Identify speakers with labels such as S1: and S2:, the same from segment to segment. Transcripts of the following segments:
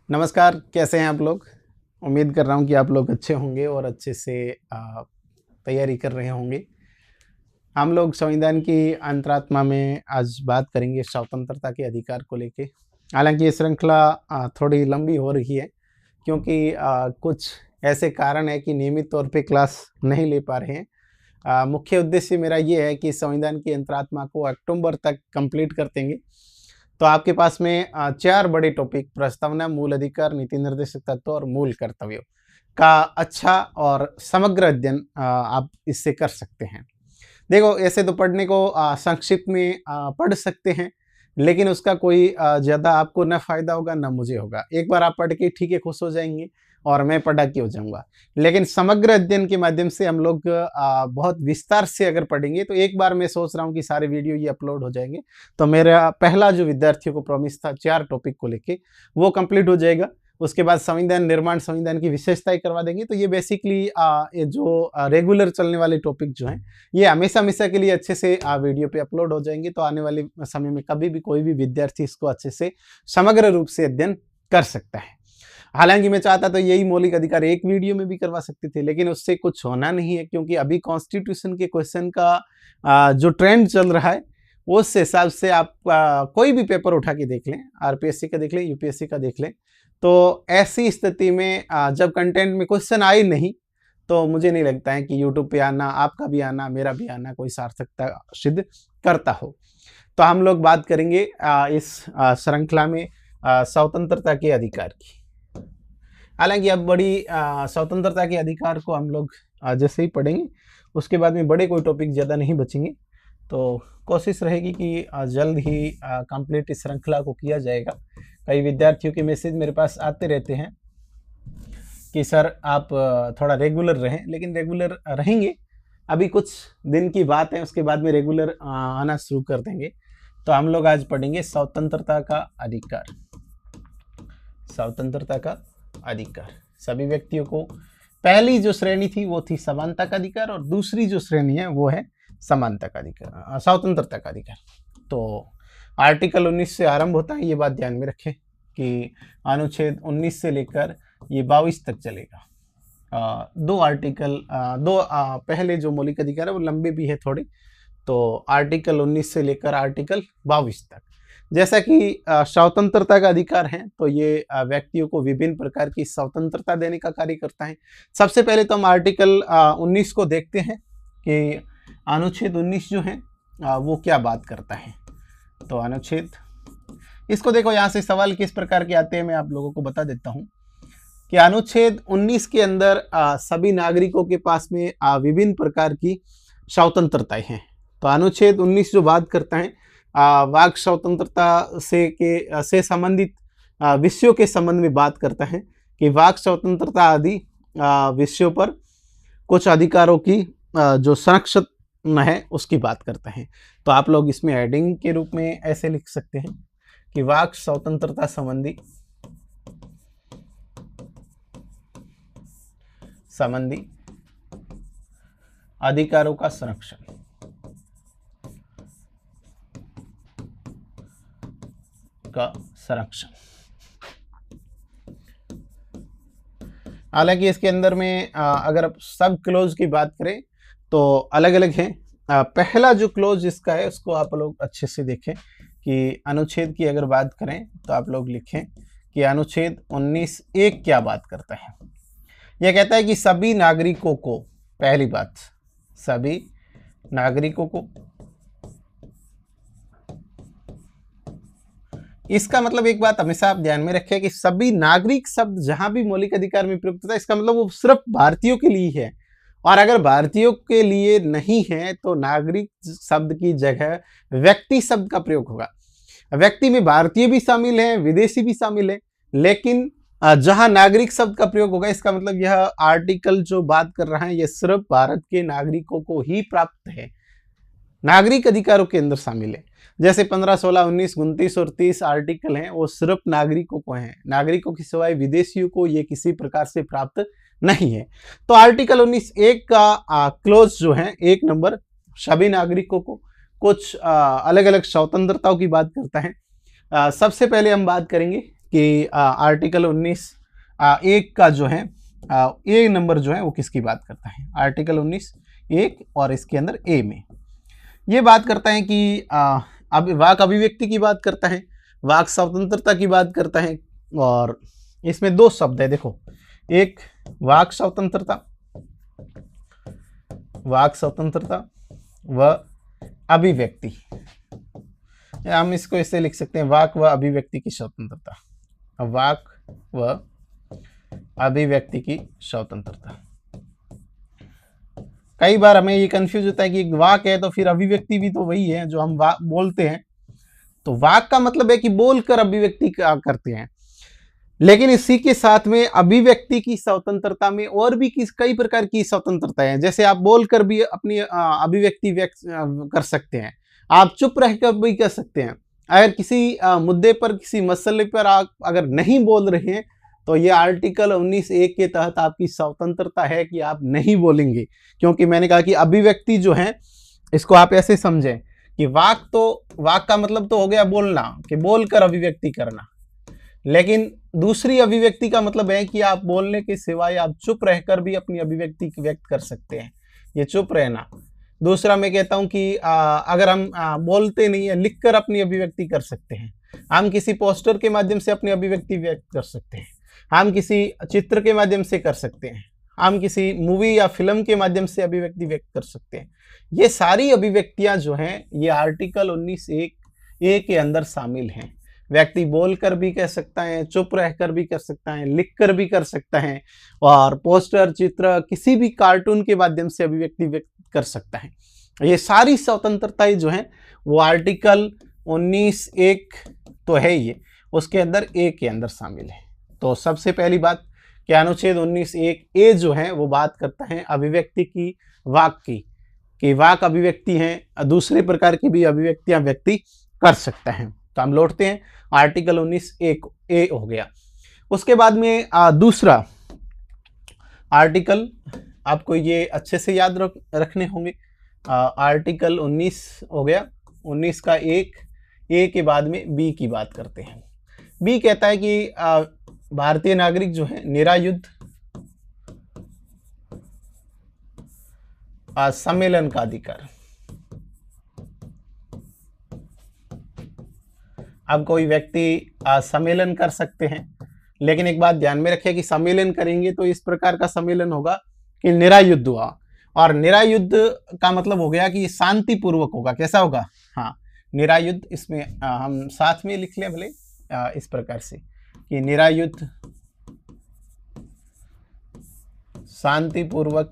S1: नमस्कार, कैसे हैं आप लोग? उम्मीद कर रहा हूँ कि आप लोग अच्छे होंगे और अच्छे से तैयारी कर रहे होंगे। हम लोग संविधान की अंतरात्मा में आज बात करेंगे स्वतंत्रता के अधिकार को लेके। हालाँकि ये श्रृंखला थोड़ी लंबी हो रही है क्योंकि कुछ ऐसे कारण हैं कि नियमित तौर पे क्लास नहीं ले पा रहे हैं। मुख्य उद्देश्य मेरा ये है कि संविधान की अंतरात्मा को अक्टूबर तक कंप्लीट कर देंगे। तो आपके पास में 4 बड़े टॉपिक प्रस्तावना, मूल अधिकार, नीति निर्देशक तत्व और मूल कर्तव्यों का अच्छा और समग्र अध्ययन आप इससे कर सकते हैं। देखो, ऐसे तो पढ़ने को संक्षिप्त में पढ़ सकते हैं, लेकिन उसका कोई ज़्यादा आपको ना फ़ायदा होगा ना मुझे होगा। एक बार आप पढ़ के ठीक है खुश हो जाएँगे और मैं पढ़ा के हो जाऊँगा। लेकिन समग्र अध्ययन के माध्यम से हम लोग बहुत विस्तार से अगर पढ़ेंगे तो एक बार मैं सोच रहा हूँ कि सारे वीडियो ये अपलोड हो जाएँगे। तो मेरा पहला जो विद्यार्थियों को प्रॉमिस था 4 टॉपिक को लेके, वो कंप्लीट हो जाएगा। उसके बाद संविधान निर्माण, संविधान की विशेषताएँ करवा देंगे। तो ये बेसिकली ये जो रेगुलर चलने वाले टॉपिक जो हैं, ये हमेशा-हमेशा के लिए अच्छे से वीडियो पे अपलोड हो जाएँगे। तो आने वाले समय में कभी भी कोई भी विद्यार्थी इसको अच्छे से समग्र रूप से अध्ययन कर सकता है। हालाँकि मैं चाहता तो यही मौलिक अधिकार एक वीडियो में भी करवा सकते थे, लेकिन उससे कुछ होना नहीं है क्योंकि अभी कॉन्स्टिट्यूशन के क्वेश्चन का जो ट्रेंड चल रहा है, उस हिसाब से आप कोई भी पेपर उठा के देख लें, आरपीएससी का देख लें, यूपीएससी का देख लें, तो ऐसी स्थिति में जब कंटेंट में क्वेश्चन आए नहीं, तो मुझे नहीं लगता है कि यूट्यूब पे आना, आपका भी आना, मेरा भी आना कोई सार्थकता सिद्ध करता हो। तो हम लोग बात करेंगे इस श्रृंखला में स्वतंत्रता के अधिकार की। हालांकि अब बड़ी स्वतंत्रता के अधिकार को हम लोग जैसे ही पढ़ेंगे, उसके बाद में बड़े कोई टॉपिक ज़्यादा नहीं बचेंगे। तो कोशिश रहेगी कि जल्द ही कंप्लीट इस श्रृंखला को किया जाएगा। कई विद्यार्थियों के मैसेज मेरे पास आते रहते हैं कि सर आप थोड़ा रेगुलर रहें, लेकिन रेगुलर रहेंगे। अभी कुछ दिन की बात है, उसके बाद में रेगुलर आना शुरू कर देंगे। तो हम लोग आज पढ़ेंगे स्वतंत्रता का अधिकार। स्वतंत्रता का अधिकार सभी व्यक्तियों को, पहली जो श्रेणी थी वो थी समानता का अधिकार और दूसरी जो श्रेणी है वो है समानता का अधिकार, स्वतंत्रता का अधिकार। तो आर्टिकल 19 से आरंभ होता है, ये बात ध्यान में रखें कि अनुच्छेद 19 से लेकर ये 22 तक चलेगा। दो आर्टिकल पहले जो मौलिक अधिकार है वो लंबे भी है थोड़े। तो आर्टिकल 19 से लेकर आर्टिकल 22 तक, जैसा कि स्वतंत्रता का अधिकार है तो ये व्यक्तियों को विभिन्न प्रकार की स्वतंत्रता देने का कार्य करता है। सबसे पहले तो हम आर्टिकल 19 को देखते हैं कि अनुच्छेद 19 जो है वो क्या बात करता है। तो अनुच्छेद, इसको देखो, यहाँ से सवाल किस प्रकार के आते हैं मैं आप लोगों को बता देता हूँ कि अनुच्छेद 19 के अंदर सभी नागरिकों के पास में विभिन्न प्रकार की स्वतंत्रताएं हैं। तो अनुच्छेद 19 जो बात करता है वाक स्वतंत्रता से संबंधित विषयों के संबंध में बात करता है कि वाक स्वतंत्रता आदि विषयों पर कुछ अधिकारों की जो संरक्षण है उसकी बात करता है। तो आप लोग इसमें हेडिंग के रूप में ऐसे लिख सकते हैं कि वाक स्वतंत्रता संबंधी अधिकारों का संरक्षण। हालांकि इसके अंदर में अगर आप सब क्लोज की बात करें तो अलग अलग हैं। पहला जो क्लोज इसका है उसको आप लोग अच्छे से देखें कि अनुच्छेद की अगर बात करें तो आप लोग लिखें कि अनुच्छेद 19(1) क्या बात करता है। यह कहता है कि सभी नागरिकों को, पहली बात, सभी नागरिकों को, इसका मतलब एक बात हमेशा आप ध्यान में रखें कि सभी नागरिक शब्द जहां भी मौलिक अधिकार में प्रयुक्त होता है, इसका मतलब वो सिर्फ भारतीयों के लिए है। और अगर भारतीयों के लिए नहीं है तो नागरिक शब्द की जगह व्यक्ति शब्द का प्रयोग होगा। व्यक्ति में भारतीय भी शामिल है, विदेशी भी शामिल है, लेकिन जहां नागरिक शब्द का प्रयोग होगा इसका मतलब यह आर्टिकल जो बात कर रहा है यह सिर्फ भारत के नागरिकों को ही प्राप्त है, नागरिक अधिकारों के अंदर शामिल है। जैसे 15, 16, 19, 29 और 30 आर्टिकल हैं वो सिर्फ नागरिकों को हैं, नागरिकों की सिवाय विदेशियों को ये किसी प्रकार से प्राप्त नहीं है। तो आर्टिकल 19(1) का क्लोज जो है 1 नंबर सभी नागरिकों को कुछ अलग अलग स्वतंत्रताओं की बात करता है। सबसे पहले हम बात करेंगे कि आर्टिकल 19 एक का जो है ए नंबर जो है वो किसकी बात करता है। आर्टिकल 19 एक और इसके अंदर ए में ये बात करता है कि अब वाक अभिव्यक्ति की बात करता है, वाक स्वतंत्रता की बात करता है। और इसमें दो शब्द है, देखो, एक वाक स्वतंत्रता, वाक स्वतंत्रता व अभिव्यक्ति, हम इसको ऐसे लिख सकते हैं, वाक व अभिव्यक्ति की स्वतंत्रता, वाक व अभिव्यक्ति की स्वतंत्रता। कई बार हमें ये कंफ्यूज होता है कि वाक है तो फिर अभिव्यक्ति भी तो वही है जो हम बोलते हैं, तो वाक का मतलब है कि बोलकर अभिव्यक्ति करते हैं, लेकिन इसी के साथ में अभिव्यक्ति की स्वतंत्रता में और भी कई प्रकार की स्वतंत्रता है। जैसे आप बोलकर भी अपनी अभिव्यक्ति व्यक्त कर सकते हैं, आप चुप रहकर भी कर सकते हैं। अगर किसी मुद्दे पर, किसी मसले पर आप अगर नहीं बोल रहे हैं तो ये आर्टिकल 19(1) के तहत आपकी स्वतंत्रता है कि आप नहीं बोलेंगे, क्योंकि मैंने कहा कि अभिव्यक्ति जो है इसको आप ऐसे समझें कि वाक का मतलब तो हो गया बोलना, कि बोलकर अभिव्यक्ति करना, लेकिन दूसरी अभिव्यक्ति का मतलब है कि आप बोलने के सिवाय आप चुप रहकर भी अपनी अभिव्यक्ति व्यक्त कर सकते हैं, ये चुप रहना। दूसरा मैं कहता हूं कि अगर हम बोलते नहीं है, लिखकर अपनी अभिव्यक्ति कर सकते हैं, हम किसी पोस्टर के माध्यम से अपनी अभिव्यक्ति व्यक्त कर सकते हैं, हम किसी चित्र के माध्यम से कर सकते हैं, हम किसी मूवी या फिल्म के माध्यम से अभिव्यक्ति व्यक्त कर सकते हैं। ये सारी अभिव्यक्तियां जो हैं ये आर्टिकल 19(1) के अंदर शामिल हैं। व्यक्ति बोलकर भी कह सकता है, चुप रहकर भी कर सकता है, लिखकर भी कर सकता है, और पोस्टर, चित्र, किसी भी कार्टून के माध्यम से अभिव्यक्ति व्यक्त कर सकता है। ये सारी स्वतंत्रताएं जो हैं वो आर्टिकल 19(1) तो है ये, उसके अंदर ए के अंदर शामिल है। तो सबसे पहली बात कि अनुच्छेद 19(1) जो है वो बात करता है अभिव्यक्ति की, वाक की, कि वाक अभिव्यक्ति हैं, दूसरे प्रकार की भी अभिव्यक्तियां व्यक्ति कर सकता है। तो हम लौटते हैं, आर्टिकल 19(1) हो गया। उसके बाद में दूसरा आर्टिकल, आपको ये अच्छे से याद रखने होंगे, आर्टिकल 19 हो गया, 19 का 1 ए के बाद में बी की बात करते हैं। बी कहता है कि भारतीय नागरिक जो है निरायुद्ध सम्मेलन का अधिकार। अब कोई व्यक्ति सम्मेलन कर सकते हैं, लेकिन एक बात ध्यान में रखिए कि सम्मेलन करेंगे तो इस प्रकार का सम्मेलन होगा कि निरायुद्ध हुआ, और निरायुद्ध का मतलब हो गया कि शांतिपूर्वक होगा। कैसा होगा? हाँ, निरायुद्ध, इसमें हम साथ में लिख लें भले इस प्रकार से कि निरायुद्ध शांतिपूर्वक,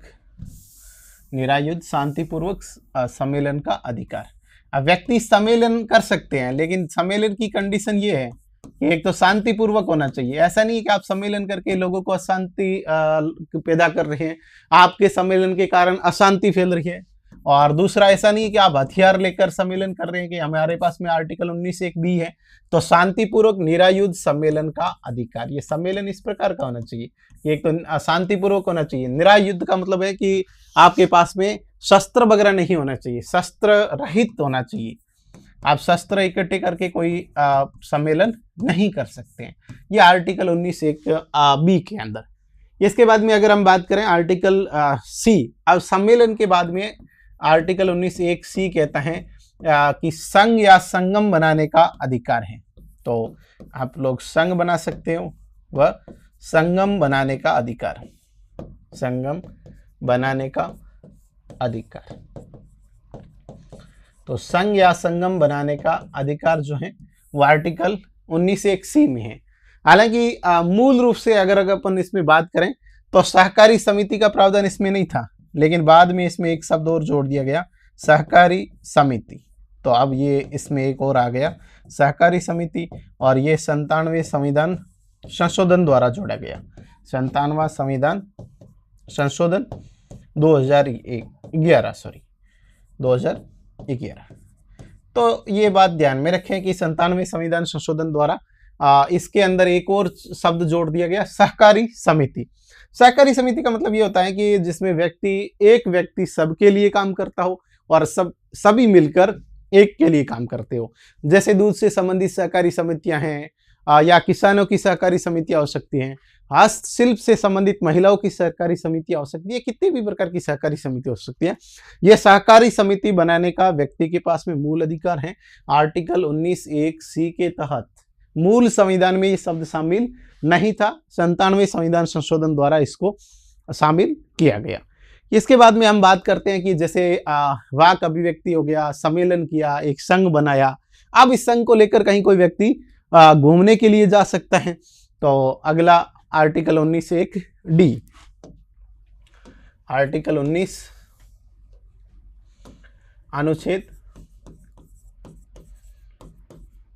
S1: निरायुद्ध शांतिपूर्वक सम्मेलन का अधिकार। अब व्यक्ति सम्मेलन कर सकते हैं, लेकिन सम्मेलन की कंडीशन ये है कि एक तो शांतिपूर्वक होना चाहिए। ऐसा नहीं कि आप सम्मेलन करके लोगों को अशांति पैदा कर रहे हैं, आपके सम्मेलन के कारण अशांति फैल रही है। और दूसरा ऐसा नहीं कि आप हथियार लेकर सम्मेलन कर रहे हैं, कि हमारे पास में आर्टिकल 19(1) भी है। तो शांतिपूर्वक निरायुद्ध सम्मेलन का अधिकार, ये सम्मेलन इस प्रकार का होना चाहिए कि एक तो शांतिपूर्वक होना चाहिए। निरायुद्ध का मतलब है कि आपके पास में शस्त्र वगैरह नहीं होना चाहिए, शस्त्र रहित होना चाहिए। आप शस्त्र इकट्ठे करके कोई सम्मेलन नहीं कर सकते हैं। ये आर्टिकल 19(1) बी के अंदर। इसके बाद में अगर हम बात करें आर्टिकल सी, अब सम्मेलन के बाद में आर्टिकल 19(1) सी कहता है कि संघ या संगम बनाने का अधिकार है। तो आप लोग संघ बना सकते हो, वह संगम बनाने का अधिकार, संगम बनाने का अधिकार। तो संघ या संगम बनाने का अधिकार जो है वो आर्टिकल 19(1) सी में है। हालांकि मूल रूप से अगर अपन इसमें बात करें तो सहकारी समिति का प्रावधान इसमें नहीं था, लेकिन बाद में इसमें एक शब्द और जोड़ दिया गया, सहकारी समिति। तो अब ये इसमें एक और आ गया, सहकारी समिति, और ये 97वें संविधान संशोधन द्वारा जोड़ा गया। 97वां संविधान संशोधन 2011। तो ये बात ध्यान में रखें कि 97वें संविधान संशोधन द्वारा इसके अंदर एक और शब्द जोड़ दिया गया, सहकारी समिति। सहकारी समिति का मतलब ये होता है कि जिसमें एक व्यक्ति सबके लिए काम करता हो और सभी मिलकर एक के लिए काम करते हो। जैसे दूध से संबंधित सहकारी समितियां हैं, या किसानों की सहकारी समितियां हो सकती हैं, हस्तशिल्प से संबंधित महिलाओं की सहकारी समितियां हो सकती है, कितनी भी प्रकार की सहकारी समिति हो सकती है। यह सहकारी समिति बनाने का व्यक्ति के पास में मूल अधिकार है। आर्टिकल 19(1)(c) के तहत मूल संविधान में ये शब्द शामिल नहीं था, 97वें संविधान संशोधन द्वारा इसको शामिल किया गया। इसके बाद में हम बात करते हैं कि जैसे वाक अभिव्यक्ति हो गया, सम्मेलन किया, एक संघ बनाया। अब इस संघ को लेकर कहीं कोई व्यक्ति घूमने के लिए जा सकता है। तो अगला आर्टिकल 19(1)(d), आर्टिकल 19 अनुच्छेद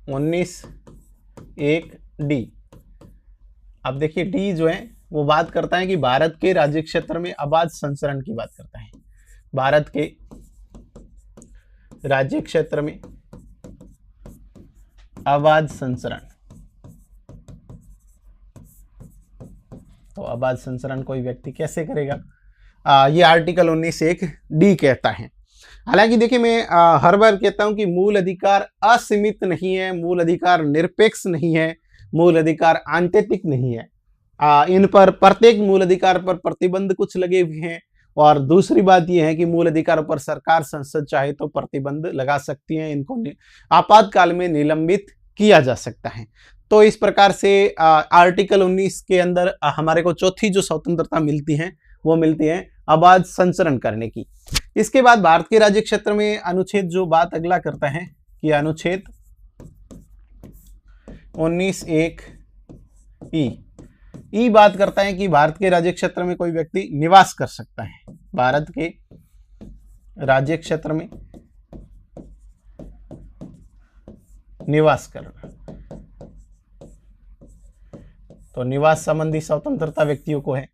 S1: 19(1)(d। अब देखिए डी जो है वो बात करता है कि भारत के राज्य क्षेत्र में आबाद संचरण की बात करता है। भारत के राज्य क्षेत्र में आबाद संचरण, तो आबाद संचरण कोई व्यक्ति कैसे करेगा, ये आर्टिकल 19(1)(d) कहता है। हालांकि देखिए मैं हर बार कहता हूं कि मूल अधिकार असीमित नहीं है, मूल अधिकार निरपेक्ष नहीं है, मूल अधिकार आंतरिक नहीं है। इन पर प्रत्येक मूल अधिकार पर प्रतिबंध कुछ लगे हुए हैं। और दूसरी बात यह है कि मूल अधिकारों पर सरकार संसद चाहे तो प्रतिबंध लगा सकती है, इनको आपातकाल में निलंबित किया जा सकता है। तो इस प्रकार से आर्टिकल 19 के अंदर हमारे को चौथी जो स्वतंत्रता मिलती है वो मिलती है आबाद संचरण करने की। इसके बाद भारत के राज्य क्षेत्र में अनुच्छेद जो बात अगला करता है कि अनुच्छेद 19(1)(e) बात करता है कि भारत के राज्य क्षेत्र में कोई व्यक्ति निवास कर सकता है। भारत के राज्य क्षेत्र में निवास करना, तो निवास संबंधी स्वतंत्रता व्यक्तियों को है।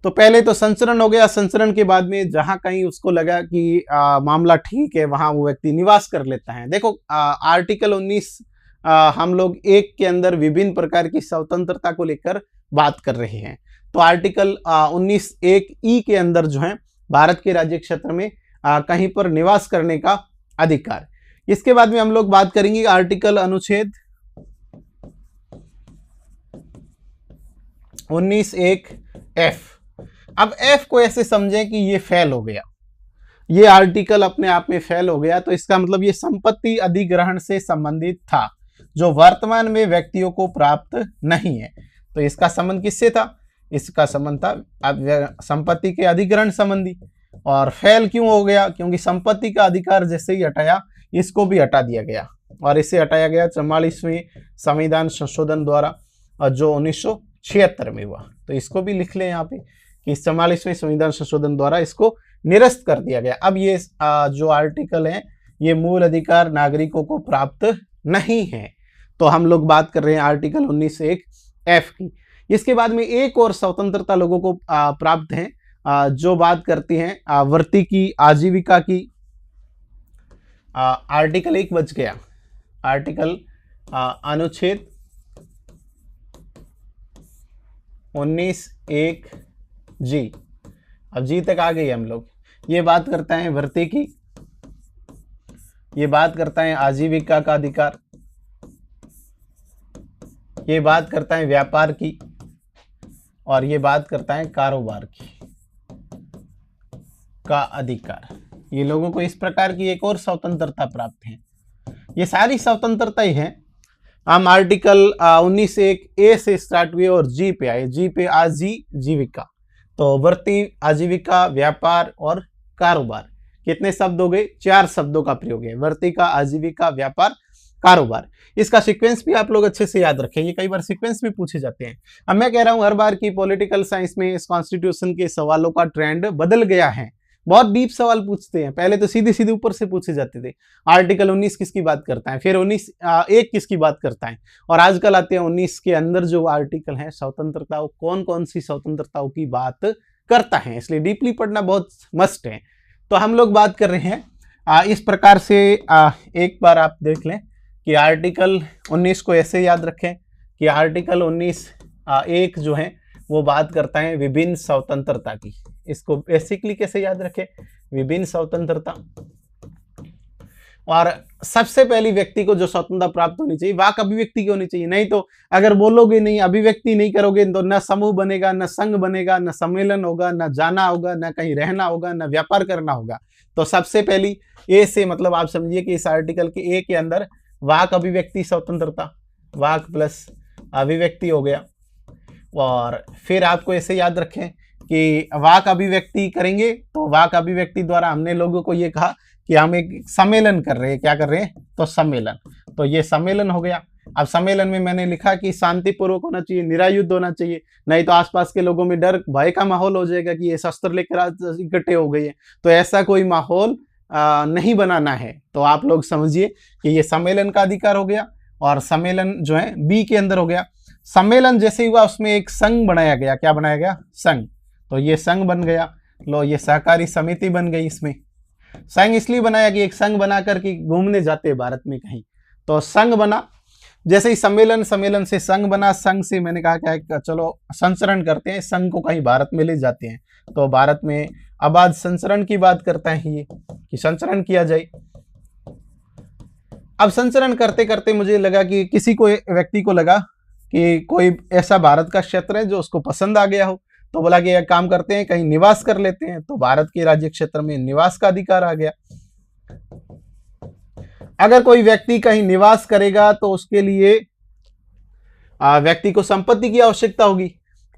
S1: तो पहले तो संचरण हो गया, संचरण के बाद में जहां कहीं उसको लगा कि मामला ठीक है वहां वो व्यक्ति निवास कर लेता है। देखो आर्टिकल 19 हम लोग 1 के अंदर विभिन्न प्रकार की स्वतंत्रता को लेकर बात कर रहे हैं। तो आर्टिकल 19(1)(e) के अंदर जो है भारत के राज्य क्षेत्र में कहीं पर निवास करने का अधिकार। इसके बाद में हम लोग बात करेंगे आर्टिकल अनुच्छेद 19(1)(f). अब f को ऐसे समझें कि ये फेल हो गया, ये आर्टिकल अपने आप में फेल हो गया। तो इसका मतलब ये संपत्ति अधिग्रहण से संबंधित था जो वर्तमान में व्यक्तियों को प्राप्त नहीं है। तो इसका संबंध किससे था, इसका संबंध था संपत्ति के अधिग्रहण संबंधी। और फेल क्यों हो गया, क्योंकि संपत्ति का अधिकार जैसे ही हटाया इसको भी हटा दिया गया, और इसे हटाया गया 44वें संविधान संशोधन द्वारा जो 1976 में हुआ। तो इसको भी लिख लें यहाँ पे कि 44वें संविधान संशोधन द्वारा इसको निरस्त कर दिया गया। अब ये जो आर्टिकल है ये मूल अधिकार नागरिकों को प्राप्त नहीं है। तो हम लोग बात कर रहे हैं आर्टिकल 19(1)(f) की। इसके बाद में एक और स्वतंत्रता लोगों को प्राप्त है जो बात करती है वृत्ति की, आजीविका की। आर्टिकल 1 बच गया, आर्टिकल अनुच्छेद 19(1)(g). अब जी तक आ गई हम लोग। ये बात करता है वृत्ति की, ये बात करता है आजीविका का अधिकार, ये बात करता है व्यापार की, और ये बात करता है कारोबार की का अधिकार। ये लोगों को इस प्रकार की एक और स्वतंत्रता प्राप्त है। ये सारी स्वतंत्रता ही है। हम आर्टिकल 19(1)(a) से स्टार्ट हुए और जी पे आए। जी पे आजीविका, तो वृत्ति, आजीविका, व्यापार और कारोबार। कितने शब्द हो गए, 4 शब्दों का प्रयोग है, वृत्ति का, आजीविका, व्यापार, कारोबार। इसका सीक्वेंस भी आप लोग अच्छे से याद रखें, ये कई बार सीक्वेंस भी पूछे जाते हैं। अब मैं कह रहा हूं हर बार की पॉलिटिकल साइंस में इस कॉन्स्टिट्यूशन के सवालों का ट्रेंड बदल गया है। बहुत डीप सवाल पूछते हैं, पहले तो सीधे सीधे ऊपर से पूछे जाते थे। आर्टिकल 19 किसकी बात करता है, फिर 19(1) किसकी बात करता है, और आजकल आते हैं 19 के अंदर जो आर्टिकल है स्वतंत्रताओं, कौन कौन सी स्वतंत्रताओं की बात करता है। इसलिए डीपली पढ़ना बहुत मस्ट है। तो हम लोग बात कर रहे हैं इस प्रकार से। एक बार आप देख लें कि आर्टिकल 19 को ऐसे याद रखें कि आर्टिकल 19(1) जो है वो बात करता है विभिन्न स्वतंत्रता की। इसको बेसिकली कैसे याद रखें, विभिन्न स्वतंत्रता। और सबसे पहली व्यक्ति को जो स्वतंत्रता प्राप्त होनी चाहिए, वाक अभिव्यक्ति की होनी चाहिए। नहीं तो अगर बोलोगे नहीं, अभिव्यक्ति नहीं करोगे, तो न समूह बनेगा, न संघ बनेगा, न सम्मेलन होगा, न जाना होगा, न कहीं रहना होगा, न व्यापार करना होगा। तो सबसे पहली ए से मतलब आप समझिए कि इस आर्टिकल के ए के अंदर वाक अभिव्यक्ति स्वतंत्रता, वाक प्लस अभिव्यक्ति हो गया। और फिर आपको ऐसे याद रखें कि वाक अभिव्यक्ति करेंगे तो वाक अभिव्यक्ति द्वारा हमने लोगों को ये कहा कि हम एक सम्मेलन कर रहे हैं। क्या कर रहे हैं? तो सम्मेलन। तो ये सम्मेलन हो गया। अब सम्मेलन में मैंने लिखा कि शांतिपूर्वक होना चाहिए, निरायुद्ध होना चाहिए, नहीं तो आसपास के लोगों में डर भय का माहौल हो जाएगा कि ये शस्त्र लेकर आज इकट्ठे हो गए हैं। तो ऐसा कोई माहौल नहीं बनाना है। तो आप लोग समझिए कि ये सम्मेलन का अधिकार हो गया। और सम्मेलन जो है बी के अंदर हो गया। सम्मेलन जैसे हुआ उसमें एक संघ बनाया गया। क्या बनाया गया? संघ। तो ये संघ बन गया। लो, ये सहकारी समिति बन गई। इसमें संघ इसलिए बनाया कि एक संघ बना करके घूमने जाते हैं भारत में कहीं, तो संघ बना। जैसे ही सम्मेलन, सम्मेलन से संघ बना, संघ से मैंने कहा क्या, चलो संचरण करते हैं, संघ को कहीं भारत में ले जाते हैं। तो भारत में अब आज संचरण की बात करता है ये कि संचरण किया जाए। अब संचरण करते करते मुझे लगा कि किसी को व्यक्ति को लगा कि कोई ऐसा भारत का क्षेत्र है जो उसको पसंद आ गया हो, तो बोला कि एक काम करते हैं, कहीं निवास कर लेते हैं। तो भारत के राज्य क्षेत्र में निवास का अधिकार आ गया। अगर कोई व्यक्ति कहीं निवास करेगा तो उसके लिए व्यक्ति को संपत्ति की आवश्यकता होगी।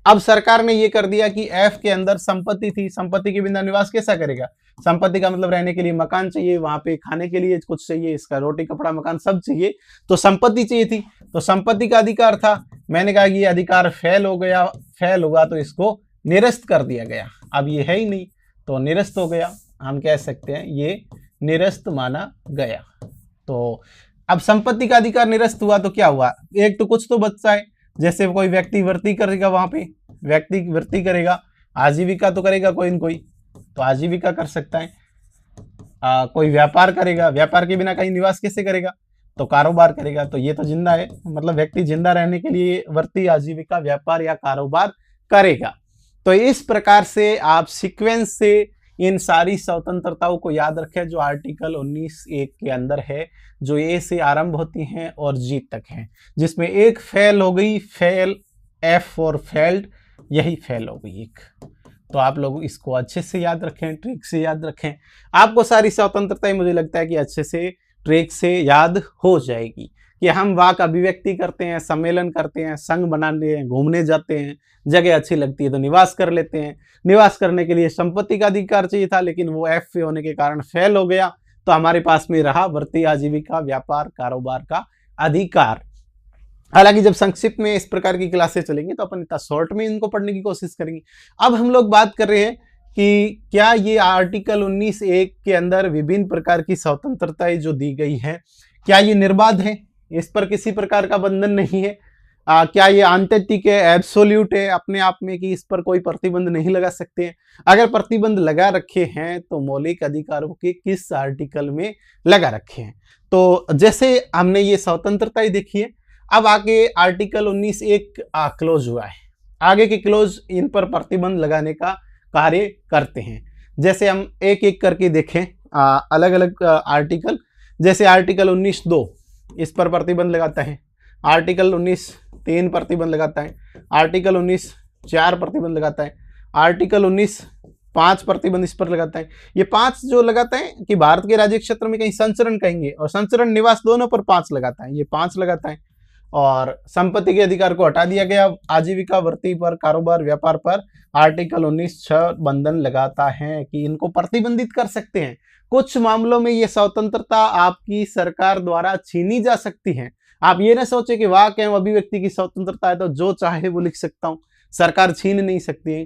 S1: अब सरकार ने यह कर दिया कि एफ के अंदर संपत्ति थी, संपत्ति के बिना निवास कैसा करेगा? संपत्ति का मतलब रहने के लिए मकान चाहिए, वहां पे खाने के लिए कुछ चाहिए, इसका रोटी कपड़ा मकान सब चाहिए, तो संपत्ति चाहिए थी। तो संपत्ति का अधिकार था। मैंने कहा कि ये अधिकार फेल हो गया, फेल हुआ तो इसको निरस्त कर दिया गया। अब ये है ही नहीं तो निरस्त हो गया। हम कह सकते हैं ये निरस्त माना गया। तो अब संपत्ति का अधिकार निरस्त हुआ तो क्या हुआ? एक तो कुछ तो बचता है, जैसे कोई व्यक्ति वृत्ति करेगा, वहां पे व्यक्ति वृत्ति करेगा, आजीविका तो करेगा कोई न कोई, तो आजीविका कर सकता है। कोई व्यापार करेगा, व्यापार के बिना कहीं निवास कैसे करेगा? तो कारोबार करेगा। तो ये तो जिंदा है, मतलब व्यक्ति जिंदा रहने के लिए वृत्ति, आजीविका, व्यापार या कारोबार करेगा। तो इस प्रकार से आप सीक्वेंस से इन सारी स्वतंत्रताओं को याद रखें जो आर्टिकल 19(1) के अंदर है, जो ए से आरंभ होती हैं और जी तक हैं, जिसमें एक फेल हो गई, फेल, एफ और फेल्ड, यही फेल हो गई एक। तो आप लोग इसको अच्छे से याद रखें, ट्रिक से याद रखें। आपको सारी स्वतंत्रताएं मुझे लगता है कि अच्छे से ट्रिक से याद हो जाएगी कि हम वाक अभिव्यक्ति करते हैं, सम्मेलन करते हैं, संघ बनाते हैं, घूमने जाते हैं, जगह अच्छी लगती है तो निवास कर लेते हैं। निवास करने के लिए संपत्ति का अधिकार चाहिए था, लेकिन वो एफ पे होने के कारण फेल हो गया। तो हमारे पास में रहा वृत्ति, आजीविका, व्यापार, कारोबार का अधिकार। हालांकि जब संक्षिप्त में इस प्रकार की क्लासेस चलेंगी तो अपन इतना शॉर्ट में इनको पढ़ने की कोशिश करेंगे। अब हम लोग बात कर रहे हैं कि क्या ये आर्टिकल 19(1) के अंदर विभिन्न प्रकार की स्वतंत्रताएं जो दी गई हैं, क्या ये निर्बाध है? इस पर किसी प्रकार का बंधन नहीं है। क्या ये आंतरिक है, एब्सोल्यूट है अपने आप में, कि इस पर कोई प्रतिबंध नहीं लगा सकते हैं? अगर प्रतिबंध लगा रखे हैं तो मौलिक अधिकारों के किस आर्टिकल में लगा रखे हैं? तो जैसे हमने ये स्वतंत्रताएं देखी है, अब आगे आर्टिकल 19(1) क्लोज हुआ है। आगे के क्लोज इन पर प्रतिबंध लगाने का कार्य करते हैं। जैसे हम एक एक करके देखें अलग अलग आर्टिकल। जैसे आर्टिकल 19(2) इस पर प्रतिबंध लगाता है, आर्टिकल 19(3) प्रतिबंध लगाता है, आर्टिकल 19(4) प्रतिबंध लगाता है, आर्टिकल 19(5) प्रतिबंध इस पर लगाता है। ये 5 जो लगाता है कि भारत के राज्य क्षेत्र में कहीं संचरण कहेंगे, और संचरण निवास दोनों पर 5 लगाता है, ये 5 लगाता है। और संपत्ति के अधिकार को हटा दिया गया। आजीविका, वृत्ति पर, कारोबार, व्यापार पर आर्टिकल 19(6) बंधन लगाता है कि इनको प्रतिबंधित कर सकते हैं। कुछ मामलों में ये स्वतंत्रता आपकी सरकार द्वारा छीनी जा सकती है। आप ये ना सोचे कि वाक एवं अभिव्यक्ति की स्वतंत्रता है तो जो चाहे वो लिख सकता हूं, सरकार छीन नहीं सकती है।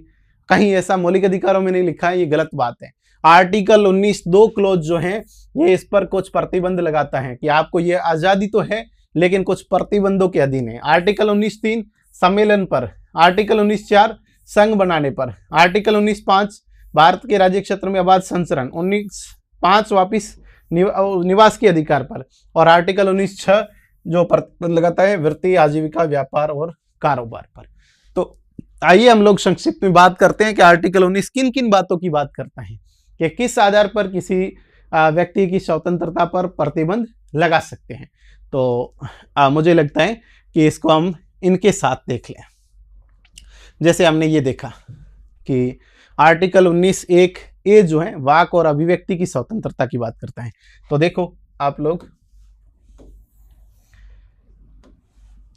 S1: कहीं ऐसा मौलिक अधिकारों में नहीं लिखा है, ये गलत बात है। आर्टिकल 19(2) क्लोज जो है ये इस पर कुछ प्रतिबंध लगाता है कि आपको ये आजादी तो है लेकिन कुछ प्रतिबंधों के अधीन है। आर्टिकल 19(3) सम्मेलन पर, आर्टिकल 19(4) संघ बनाने पर, आर्टिकल 19(5) भारत के राज्य क्षेत्र में आबाद संचरण, 19(5) वापिस निवास के अधिकार पर, और आर्टिकल 19(6) जो प्रतिबंध लगाता है वृत्ति, आजीविका, व्यापार और कारोबार पर। तो आइए हम लोग संक्षिप्त में बात करते हैं कि आर्टिकल 19 किन किन बातों की बात करता है, कि किस आधार पर किसी व्यक्ति की स्वतंत्रता पर प्रतिबंध लगा सकते हैं। तो मुझे लगता है कि इसको हम इनके साथ देख लें। जैसे हमने ये देखा कि आर्टिकल 19(1) जो है वाक और अभिव्यक्ति की स्वतंत्रता की बात करता है। तो देखो आप लोग,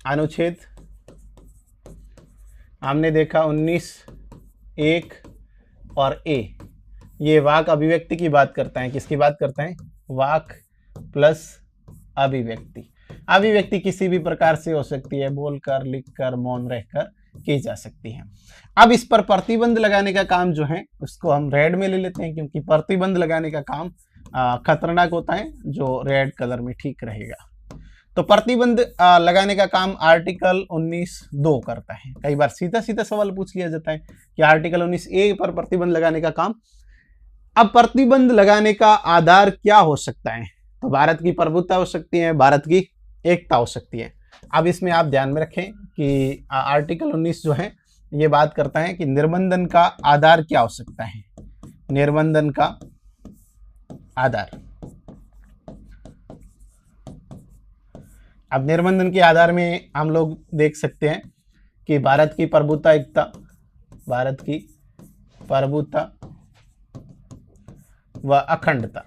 S1: अनुच्छेद हमने देखा 19(1) और ए, ये वाक अभिव्यक्ति की बात करता है। किसकी बात करता है? वाक प्लस अभिव्यक्ति। अभिव्यक्ति किसी भी प्रकार से हो सकती है, बोलकर, लिखकर, मौन रहकर की जा सकती है। अब इस पर प्रतिबंध लगाने का काम जो है उसको हम रेड में ले लेते हैं, क्योंकि प्रतिबंध लगाने का काम खतरनाक होता है, जो रेड कलर में ठीक रहेगा। तो प्रतिबंध लगाने का काम आर्टिकल 19(2) करता है। कई बार सीधा सीधा सवाल पूछ लिया जाता है कि आर्टिकल 19(a) पर प्रतिबंध लगाने का काम। अब प्रतिबंध लगाने का आधार क्या हो सकता है? तो भारत की प्रभुत्ता हो सकती है, भारत की एकता हो सकती है। अब इसमें आप ध्यान में रखें कि आर्टिकल 19 जो है ये बात करता है कि निर्बंधन का आधार क्या हो सकता है। निर्बंधन का आधार, अब निर्बंधन के आधार में हम लोग देख सकते हैं कि भारत की प्रभुत्ता, एकता, भारत की प्रभुत्ता व अखंडता।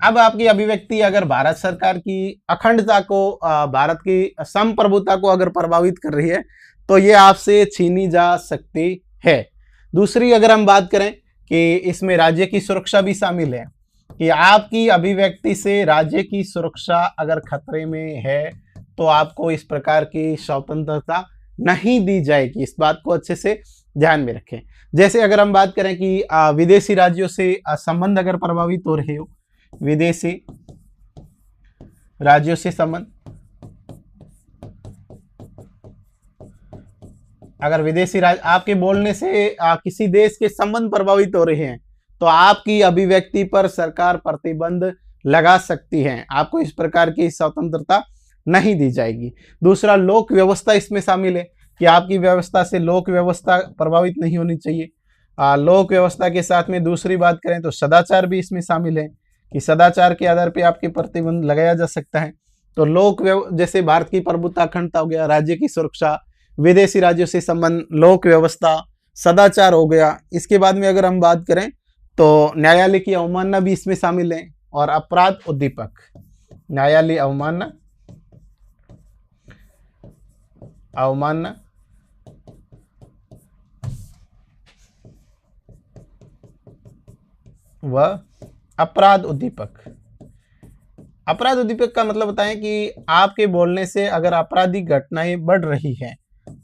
S1: अब आपकी अभिव्यक्ति अगर भारत सरकार की अखंडता को, भारत की संप्रभुता को अगर प्रभावित कर रही है तो ये आपसे छीनी जा सकती है। दूसरी अगर हम बात करें कि इसमें राज्य की सुरक्षा भी शामिल है, कि आपकी अभिव्यक्ति से राज्य की सुरक्षा अगर खतरे में है तो आपको इस प्रकार की स्वतंत्रता नहीं दी जाएगी। इस बात को अच्छे से ध्यान में रखें। जैसे अगर हम बात करें कि विदेशी राज्यों से संबंध अगर प्रभावित हो रहे हो, विदेशी राज्यों से संबंध, अगर विदेशी राज्य आपके बोलने से किसी देश के संबंध प्रभावित हो रहे हैं तो आपकी अभिव्यक्ति पर सरकार प्रतिबंध लगा सकती है, आपको इस प्रकार की स्वतंत्रता नहीं दी जाएगी। दूसरा, लोक व्यवस्था इसमें शामिल है कि आपकी व्यवस्था से लोक व्यवस्था प्रभावित नहीं होनी चाहिए। लोक व्यवस्था के साथ में दूसरी बात करें तो सदाचार भी इसमें शामिल है कि सदाचार के आधार पे आपके प्रतिबंध लगाया जा सकता है। तो जैसे भारत की प्रभुत्ता, अखंडता हो गया, राज्य की सुरक्षा, विदेशी राज्यों से संबंध, लोक व्यवस्था, सदाचार हो गया। इसके बाद में अगर हम बात करें तो न्यायालय की अवमानना भी इसमें शामिल है, और अपराध उद्दीपक, न्यायालय अवमानना, अवमानना व अपराध उद्दीपक। अपराध उद्दीपक का मतलब होता है कि आपके बोलने से अगर आपराधिक घटनाएं बढ़ रही हैं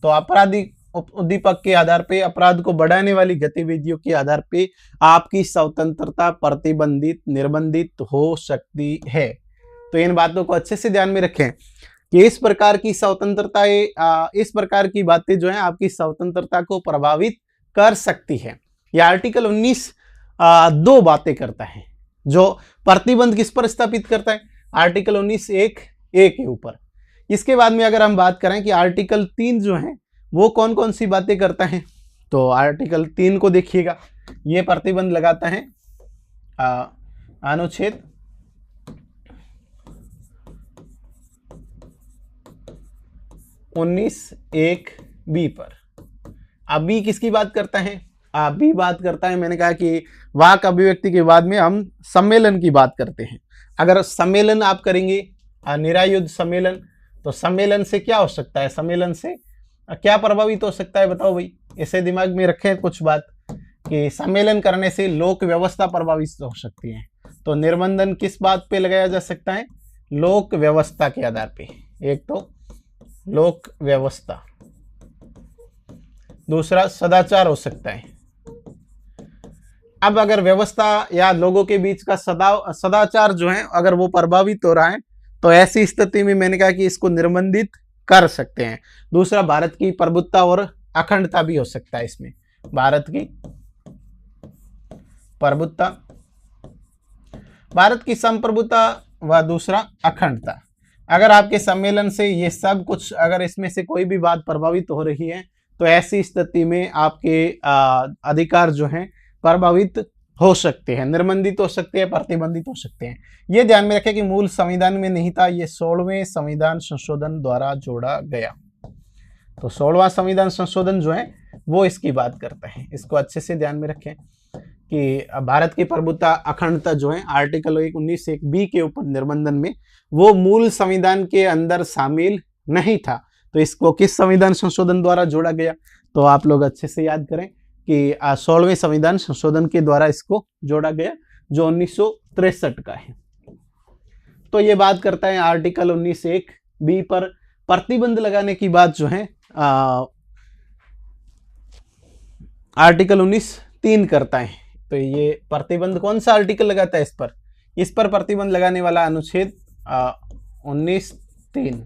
S1: तो आपराधिक उद्दीपक के आधार पे, अपराध को बढ़ाने वाली गतिविधियों के आधार पे आपकी स्वतंत्रता प्रतिबंधित, निर्बंधित हो सकती है। तो इन बातों को अच्छे से ध्यान में रखें कि इस प्रकार की स्वतंत्रताएं, इस प्रकार की बातें जो है आपकी स्वतंत्रता को प्रभावित कर सकती है। यह आर्टिकल 19 दो बातें करता है। जो प्रतिबंध किस पर स्थापित करता है? आर्टिकल 19(1) के ऊपर। इसके बाद में अगर हम बात करें कि आर्टिकल 3 जो है वो कौन कौन सी बातें करता है, तो आर्टिकल 3 को देखिएगा, ये प्रतिबंध लगाता है अनुच्छेद 19(1)(b) पर। अब बी किसकी बात करता है? बी बात करता है, मैंने कहा कि वाक अभिव्यक्ति के बाद में हम सम्मेलन की बात करते हैं। अगर सम्मेलन आप करेंगे, निरायुध सम्मेलन, तो सम्मेलन से क्या हो सकता है? सम्मेलन से क्या प्रभावित हो सकता है बताओ भाई? इसे दिमाग में रखें कुछ बात, कि सम्मेलन करने से लोक व्यवस्था प्रभावित हो सकती है। तो निर्बंधन किस बात पे लगाया जा सकता है? लोक व्यवस्था के आधार पे। एक तो लोक व्यवस्था, दूसरा सदाचार हो सकता है। अब अगर व्यवस्था या लोगों के बीच का सदाचार जो है अगर वो प्रभावित हो रहा है तो ऐसी स्थिति में मैंने कहा कि इसको निर्बंधित कर सकते हैं। दूसरा, भारत की प्रभुत्ता और अखंडता भी हो सकता है इसमें, भारत की प्रभुत्ता, भारत की संप्रभुता व दूसरा अखंडता। अगर आपके सम्मेलन से ये सब कुछ, अगर इसमें से कोई भी बात प्रभावित हो रही है तो ऐसी स्थिति में आपके अधिकार जो हैं प्रभावित हो सकते हैं, निर्बंधित हो सकते हैं, प्रतिबंधित हो सकते हैं। ये ध्यान में रखें कि मूल संविधान में नहीं था, ये 16वें संविधान संशोधन द्वारा जोड़ा गया। तो 16वां संविधान संशोधन जो है वो इसकी बात करता है। इसको अच्छे से ध्यान में रखें कि भारत की प्रभुता अखंडता जो है आर्टिकल 19(1)(b) के ऊपर निर्बंधन में वो मूल संविधान के अंदर शामिल नहीं था। तो इसको किस संविधान संशोधन द्वारा जोड़ा गया? तो आप लोग अच्छे से याद करें कि 16वें संविधान संशोधन के द्वारा इसको जोड़ा गया, जो 1963 का है। तो ये बात करता है आर्टिकल 19(1)(b) पर प्रतिबंध लगाने की बात जो है आर्टिकल 19(3) करता है। तो ये प्रतिबंध कौन सा आर्टिकल लगाता है इस पर प्रतिबंध लगाने वाला अनुच्छेद 19(3).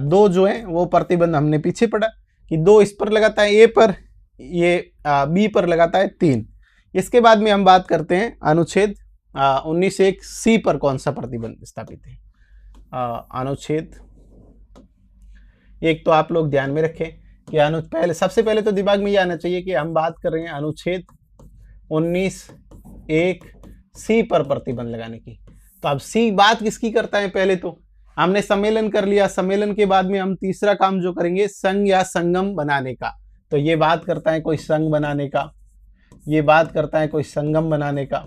S1: दो जो है वो प्रतिबंध हमने पीछे पढ़ा कि दो इस पर लगाता है ए पर, ये बी पर लगाता है 3। इसके बाद में हम बात करते हैं अनुच्छेद 19(1)(c) पर कौन सा प्रतिबंध स्थापित है। अनुच्छेद एक तो आप लोग ध्यान में रखें कि सबसे पहले तो दिमाग में ये आना चाहिए कि हम बात कर रहे हैं अनुच्छेद 19(1)(c) पर प्रतिबंध लगाने की। तो अब सी बात किसकी करता है? पहले तो हमने सम्मेलन कर लिया, सम्मेलन के बाद में हम तीसरा काम जो करेंगे संघ या संगम बनाने का। तो ये बात करता है कोई संघ बनाने का, ये बात करता है कोई संगम बनाने का,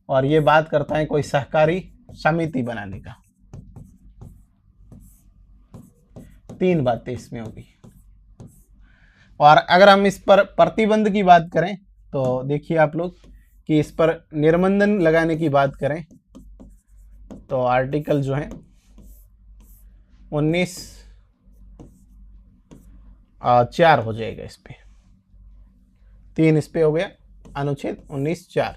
S1: और ये बात करता है कोई सहकारी समिति बनाने का। 3 बातें इसमें होगी। और अगर हम इस पर प्रतिबंध की बात करें तो देखिए आप लोग कि इस पर निर्बंधन लगाने की बात करें तो आर्टिकल जो है 19(4) हो जाएगा। इस पे 3 इस पे हो गया, अनुच्छेद 19(4).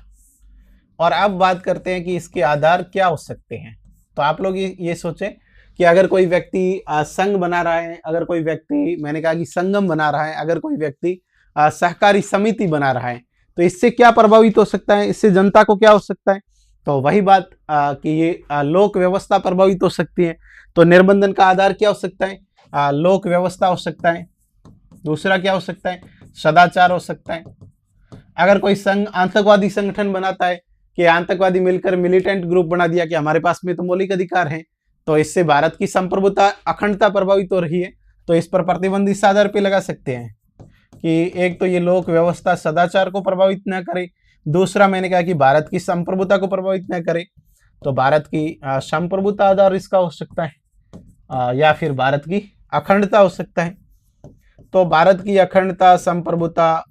S1: और अब बात करते हैं कि इसके आधार क्या हो सकते हैं। तो आप लोग ये सोचें कि अगर कोई व्यक्ति संघ बना रहा है, अगर कोई व्यक्ति, मैंने कहा कि संगम बना रहा है, अगर कोई व्यक्ति सहकारी समिति बना रहा है, तो इससे क्या प्रभावित हो सकता है, इससे जनता को क्या हो सकता है? तो वही बात कि ये लोक व्यवस्था प्रभावित हो सकती है। तो निर्बंधन का आधार क्या हो सकता है? लोक व्यवस्था हो सकता है। दूसरा क्या हो सकता है? सदाचार हो सकता है। अगर कोई संघ आतंकवादी संगठन बनाता है कि आतंकवादी मिलकर मिलिटेंट ग्रुप बना दिया कि हमारे पास में तो मौलिक अधिकार हैं, तो इससे भारत की संप्रभुता अखंडता प्रभावित हो रही है, तो इस पर प्रतिबंध इस आधार पर लगा सकते हैं कि एक तो ये लोक व्यवस्था सदाचार को प्रभावित न करे, दूसरा मैंने कहा कि भारत की संप्रभुता को प्रभावित न करे। तो भारत की संप्रभुता आधार इसका हो सकता है, या फिर भारत की अखंडता हो सकता है। तो भारत की अखंडता, संप्रभुता,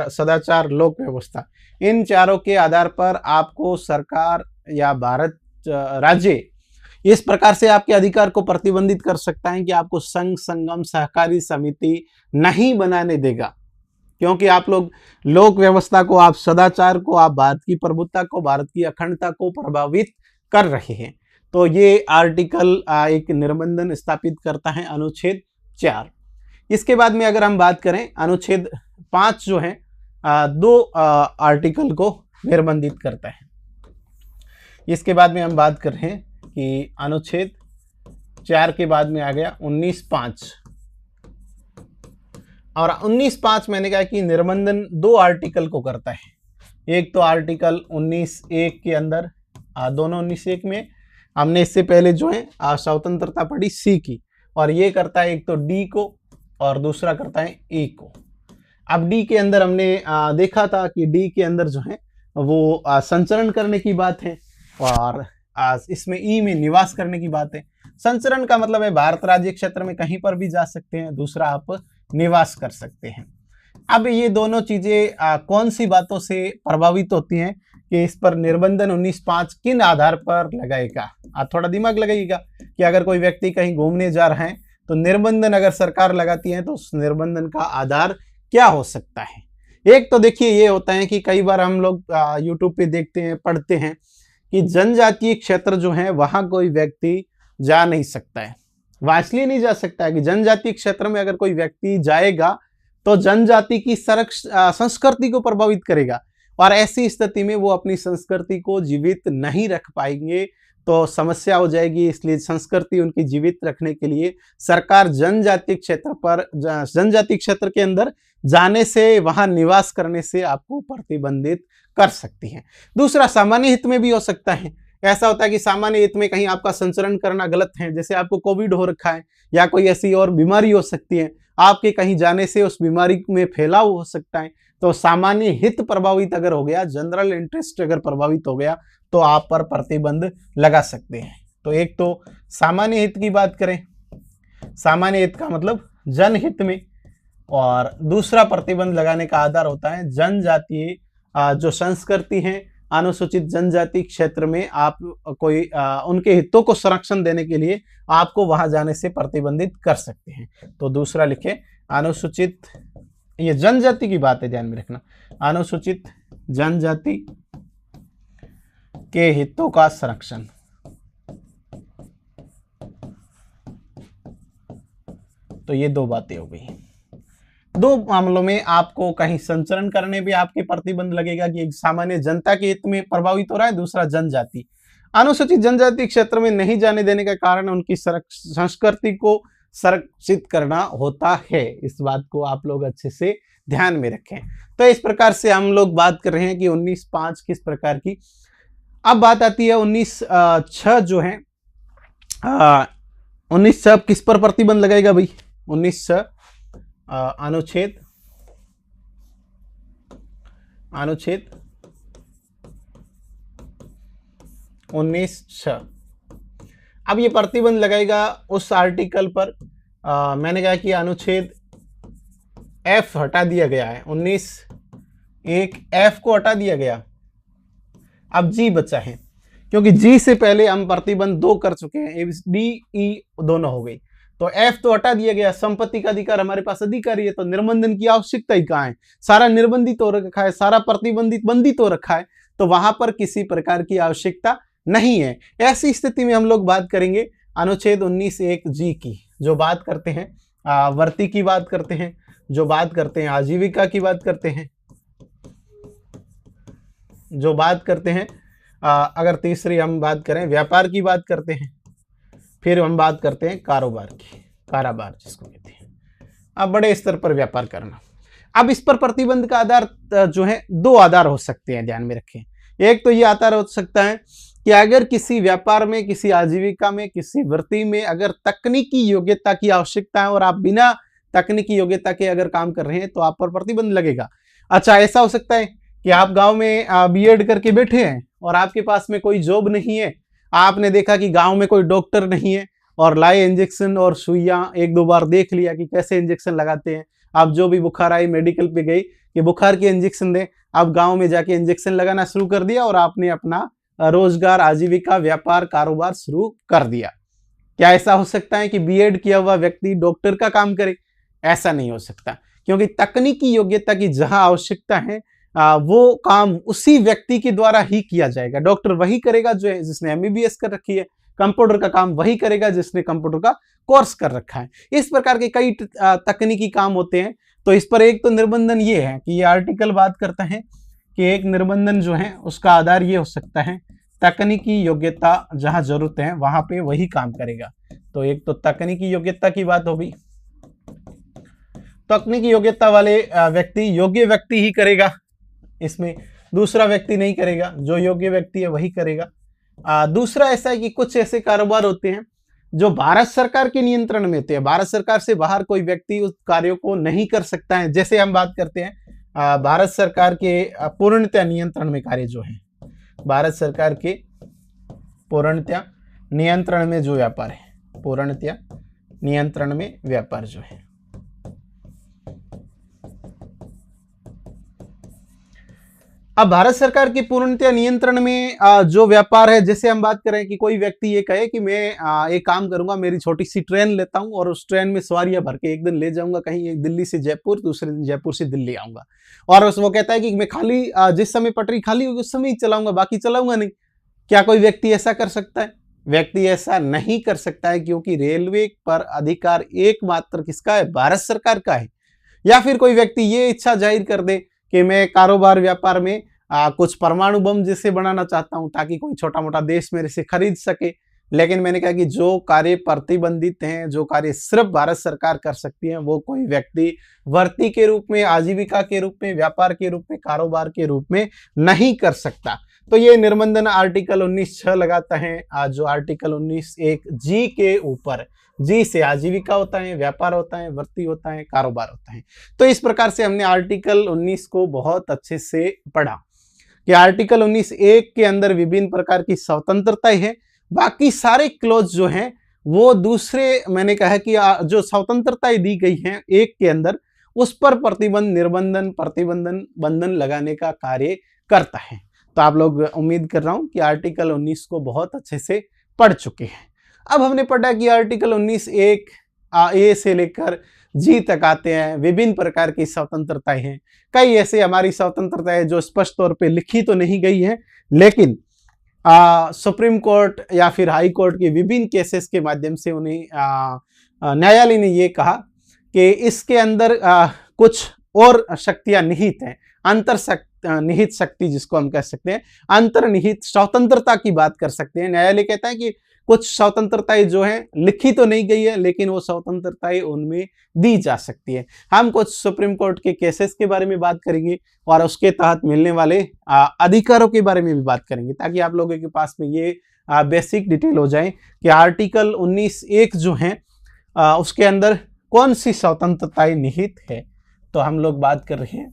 S1: सदाचार, लोक व्यवस्था, इन चारों के आधार पर आपको सरकार या भारत राज्य इस प्रकार से आपके अधिकार को प्रतिबंधित कर सकता है कि आपको संघ, संगम, सहकारी समिति नहीं बनाने देगा, क्योंकि आप लोग लोक व्यवस्था को, आप सदाचार को, आप भारत की प्रभुता को, भारत की अखंडता को प्रभावित कर रहे हैं। तो ये आर्टिकल एक निर्बंधन स्थापित करता है, अनुच्छेद 4। इसके बाद में अगर हम बात करें अनुच्छेद 5 जो है 2 आर्टिकल को निर्बंधित करता है। इसके बाद में हम बात कर रहे हैं कि अनुच्छेद 4 के बाद में आ गया 19(5). और 19(5) मैंने कहा कि निर्बंधन 2 आर्टिकल को करता है। एक तो आर्टिकल 19(1) के अंदर, दोनों 19(1) में हमने इससे पहले जो है स्वतंत्रता पढ़ी सी की, और ये करता है एक तो डी को और दूसरा करता है ई को। अब डी के अंदर हमने देखा था कि डी के अंदर जो है वो संचरण करने की बात है, और इसमें ई में निवास करने की बात है। संचरण का मतलब है भारत राज्य क्षेत्र में कहीं पर भी जा सकते हैं, दूसरा आप निवास कर सकते हैं। अब ये दोनों चीजें कौन सी बातों से प्रभावित होती हैं कि इस पर निर्बंधन 19(5) किन आधार पर लगाएगा? आप थोड़ा दिमाग लगाइएगा कि अगर कोई व्यक्ति कहीं घूमने जा रहा है तो निर्बंधन अगर सरकार लगाती है तो उस निर्बंधन का आधार क्या हो सकता है। एक तो देखिए ये होता है कि कई बार हम लोग यूट्यूब पे देखते हैं, पढ़ते हैं कि जनजातीय क्षेत्र जो है वहां कोई व्यक्ति जा नहीं सकता है। वहां इसलिए नहीं जा सकता है कि जनजातीय क्षेत्र में अगर कोई व्यक्ति जाएगा तो जनजाति की संस्कृति को प्रभावित करेगा, और ऐसी स्थिति में वो अपनी संस्कृति को जीवित नहीं रख पाएंगे। तो समस्या हो जाएगी। इसलिए संस्कृति उनकी जीवित रखने के लिए सरकार जनजातीय क्षेत्र के अंदर जाने से, वहां निवास करने से आपको प्रतिबंधित कर सकती है। दूसरा, सामान्य हित में भी हो सकता है। ऐसा होता है कि सामान्य हित में कहीं आपका संचरण करना गलत है, जैसे आपको कोविड हो रखा है या कोई ऐसी और बीमारी हो सकती है, आपके कहीं जाने से उस बीमारी में फैलाव हो सकता है, तो सामान्य हित प्रभावित अगर हो गया, जनरल इंटरेस्ट अगर प्रभावित हो गया, तो आप पर प्रतिबंध लगा सकते हैं। तो एक तो सामान्य हित की बात करें, सामान्य हित का मतलब जनहित में, और दूसरा प्रतिबंध लगाने का आधार होता है जनजातीय जो संस्कृति है, अनुसूचित जनजाति क्षेत्र में आप कोई उनके हितों को संरक्षण देने के लिए आपको वहां जाने से प्रतिबंधित कर सकते हैं। तो दूसरा लिखे, अनुसूचित, ये जनजाति की बात है, ध्यान में रखना, अनुसूचित जनजाति के हितों का संरक्षण। तो ये दो बातें हो गई। दो मामलों में आपको कहीं संचरण करने भी आपके प्रतिबंध लगेगा कि एक सामान्य जनता के हित में प्रभावित हो रहा है, दूसरा जनजाति। अनुसूचित जनजाति क्षेत्र में नहीं जाने देने का कारण उनकी संस्कृति को संरक्षित करना होता है। इस बात को आप लोग अच्छे से ध्यान में रखें। तो इस प्रकार से हम लोग बात कर रहे हैं कि 19(5) किस प्रकार की। अब बात आती है 19(6) जो है, 19(6) किस पर प्रतिबंध लगाएगा भाई? 19(6) अनुच्छेद 19(6). अब ये प्रतिबंध लगाएगा उस आर्टिकल पर, मैंने कहा कि अनुच्छेद F हटा दिया गया है, 19(1) F को हटा दिया गया, अब G बचा है, क्योंकि G से पहले हम प्रतिबंध 2 कर चुके हैं, D E दोनों हो गई, तो F तो हटा दिया गया। संपत्ति का अधिकार हमारे पास अधिकारी है, तो निर्बंधन की आवश्यकता ही कहाँ है? सारा निर्बंधित हो रखा है, सारा प्रतिबंधित बंधित हो रखा है, तो वहां पर किसी प्रकार की आवश्यकता नहीं है। ऐसी स्थिति में हम लोग बात करेंगे अनुच्छेद 19(1) G की, जो बात करते हैं वर्ती की बात करते हैं, जो बात करते हैं आजीविका की बात करते हैं, जो बात करते हैं अगर तीसरी हम बात करें व्यापार की बात करते हैं, फिर हम बात करते हैं कारोबार की, कारोबार जिसको कहते हैं, अब बड़े स्तर पर व्यापार करना। अब इस पर प्रतिबंध का आधार जो है 2 आधार हो सकते हैं, ध्यान में रखें। एक तो ये आधार हो सकता है कि अगर किसी व्यापार में, किसी आजीविका में, किसी वृत्ति में अगर तकनीकी योग्यता की आवश्यकता है और आप बिना तकनीकी योग्यता के अगर काम कर रहे हैं तो आप पर प्रतिबंध लगेगा। अच्छा, ऐसा हो सकता है कि आप गांव में B.Ed करके बैठे हैं और आपके पास में कोई जॉब नहीं है, आपने देखा कि गांव में कोई डॉक्टर नहीं है और लाए इंजेक्शन और सुइयां, 1-2 बार देख लिया कि कैसे इंजेक्शन लगाते हैं, आप जो भी बुखार आई मेडिकल पे गई कि बुखार के इंजेक्शन दे, आप गांव में जाके इंजेक्शन लगाना शुरू कर दिया और आपने अपना रोजगार, आजीविका, व्यापार, कारोबार शुरू कर दिया। क्या ऐसा हो सकता है कि B.Ed किया हुआ व्यक्ति डॉक्टर का काम करे? ऐसा नहीं हो सकता, क्योंकि तकनीकी योग्यता की जहां आवश्यकता है वो काम उसी व्यक्ति के द्वारा ही किया जाएगा। डॉक्टर वही करेगा जो है जिसने MBBS कर रखी है, कंप्यूटर का काम वही करेगा जिसने कंप्यूटर का कोर्स कर रखा है। इस प्रकार के कई तकनीकी काम होते हैं। तो इस पर एक तो निर्बंधन ये है कि ये आर्टिकल बात करता है कि एक निर्बंधन जो है उसका आधार ये हो सकता है तकनीकी योग्यता, जहां जरूरत है वहां पे वही काम करेगा। तो एक तो तकनीकी योग्यता की बात होगी, तकनीकी योग्यता वाले व्यक्ति, योग्य व्यक्ति ही करेगा, इसमें दूसरा व्यक्ति नहीं करेगा, जो योग्य व्यक्ति है वही करेगा। दूसरा ऐसा है कि कुछ ऐसे कारोबार होते हैं जो भारत सरकार के नियंत्रण में होते हैं, भारत सरकार से बाहर कोई व्यक्ति उस कार्यों को नहीं कर सकता है। जैसे हम बात करते हैं भारत सरकार के पूर्णतः नियंत्रण में कार्य जो है, भारत सरकार के पूर्णतः नियंत्रण में जो व्यापार है, पूर्णतः नियंत्रण में व्यापार जो है, अब भारत सरकार के पूर्णतः नियंत्रण में जो व्यापार है, जैसे हम बात करें कि कोई व्यक्ति ये कहे कि मैं एक काम करूंगा, मेरी छोटी सी ट्रेन लेता हूं और उस ट्रेन में सवारियां भर के एक दिन ले जाऊंगा कहीं, एक दिल्ली से जयपुर, दूसरे दिन जयपुर से दिल्ली आऊंगा, और वो कहता है कि मैं खाली जिस समय पटरी खाली होगी उस समय ही चलाऊंगा, बाकी चलाऊंगा नहीं। क्या कोई व्यक्ति ऐसा कर सकता है? व्यक्ति ऐसा नहीं कर सकता है, क्योंकि रेलवे पर अधिकार एकमात्र किसका है? भारत सरकार का है। या फिर कोई व्यक्ति ये इच्छा जाहिर कर दे कि मैं कारोबार व्यापार में कुछ परमाणु बम जैसे बनाना चाहता हूं ताकि कोई छोटा मोटा देश मेरे से खरीद सके। लेकिन मैंने कहा कि जो कार्य प्रतिबंधित हैं, जो कार्य सिर्फ भारत सरकार कर सकती है, वो कोई व्यक्ति वृत्ति के रूप में, आजीविका के रूप में, व्यापार के रूप में, कारोबार के रूप में नहीं कर सकता। तो ये निर्बंधन आर्टिकल 19(6) लगाता है, जो आर्टिकल 19(1) जी के ऊपर। जी से आजीविका होता है, व्यापार होता है, वृत्ति होता है, कारोबार होता है। तो इस प्रकार से हमने आर्टिकल 19 को बहुत अच्छे से पढ़ा कि आर्टिकल 19(1) के अंदर विभिन्न प्रकार की स्वतंत्रताएं है। बाकी सारे क्लोज जो हैं वो दूसरे, मैंने कहा कि जो स्वतंत्रताएं दी गई हैं एक के अंदर, उस पर प्रतिबंध, निर्बंधन, प्रतिबंधन, बंधन लगाने का कार्य करता है। तो आप लोग, उम्मीद कर रहा हूं कि आर्टिकल 19 को बहुत अच्छे से पढ़ चुके हैं। अब हमने पढ़ा कि आर्टिकल 19(1) ए से लेकर जी तक आते हैं, विभिन्न प्रकार की स्वतंत्रताएं हैं। कई ऐसे हमारी स्वतंत्रताएं जो स्पष्ट तौर पे लिखी तो नहीं गई है, लेकिन सुप्रीम कोर्ट या फिर हाई कोर्ट के विभिन्न केसेस के माध्यम से उन्हें न्यायालय ने ये कहा कि इसके अंदर कुछ और शक्तियां निहित हैं, निहित शक्ति जिसको हम कह सकते हैं, अंतर्निहित स्वतंत्रता की बात कर सकते हैं। न्यायालय कहता है कि कुछ स्वतंत्रताएं जो हैं लिखी तो नहीं गई है, लेकिन वो स्वतंत्रताएं उनमें दी जा सकती है। हम कुछ सुप्रीम कोर्ट के केसेस के बारे में बात करेंगे और उसके तहत मिलने वाले अधिकारों के बारे में भी बात करेंगे, ताकि आप लोगों के पास में ये बेसिक डिटेल हो जाए कि आर्टिकल 19(1) जो है उसके अंदर कौन सी स्वतंत्रताएं निहित है। तो हम लोग बात कर रहे हैं,